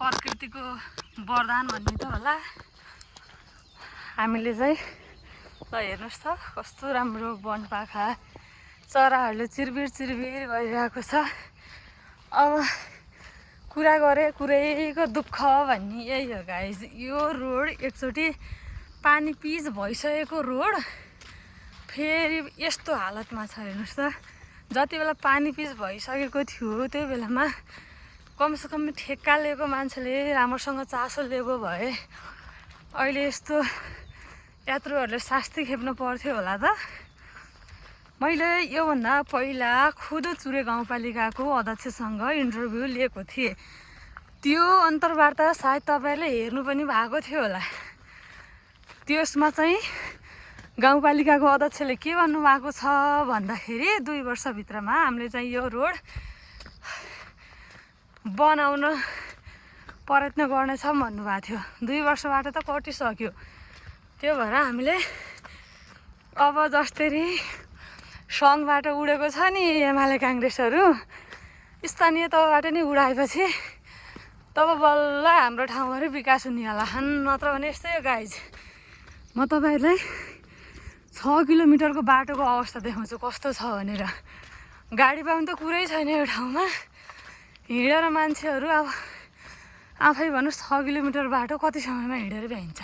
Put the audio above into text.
प्रकृतिको वरदान भन्ने त होला। हामीले चाहिँ ल हेर्नुहोस् त कस्तो राम्रो वनपाखा चराहरूले चिरबिर चिरबिर गरिरहेको छ। अब कुरा गरे कुरैको दुःख भन्ने यही हो गाइज। यो रोड एकचोटि पानी पिच भइसकेको रोड फेरि यस्तो हालतमा छ हेर्नुहोस् त। जति बेला पानी पिच भइसकेको थियो त्यो बेलामा कमसेकम ठेक्का लिएको मान्छेले राम्रोसँग चासो लिएको भए अहिले यस्तो यात्रुहरूले शास्ति खेप्नु पर्थ्यो होला त। मैले योभन्दा पहिला खुद चुरे गाउँपालिकाको अध्यक्षसँग इन्टरभ्यू लिएको थिएँ। त्यो अन्तर्वार्ता सायद तपाईँहरूले हेर्नु पनि भएको थियो होला। त्यसमा चाहिँ गाउँपालिकाको अध्यक्षले के भन्नुभएको छ भन्दाखेरि 2 वर्षभित्रमा हामीले चाहिँ यो रोड बनाउन प्रयत्न गर्नेछौँ भन्नुभएको थियो। 2 वर्षबाट त कटिसक्यो। त्यो भएर हामीले अब जसरी सङ्घबाट उडेको छ नि एमाले काङ्ग्रेसहरू स्थानीय तहबाट नि उडाएपछि तब बल्ल हाम्रो ठाउँहरू विकास हुने होला। नत्र भने यस्तै हो गाइज। म तपाईँहरूलाई 6 किलोमिटरको बाटोको अवस्था देखाउँछु कस्तो छ भनेर। गाडी पाउनु त कुरै छैन यो ठाउँमा। हिँडेर मान्छेहरू अब आफै भन्नुहोस् 6 किलोमिटर बाटो कति समयमा हिँडेर भ्याइन्छ।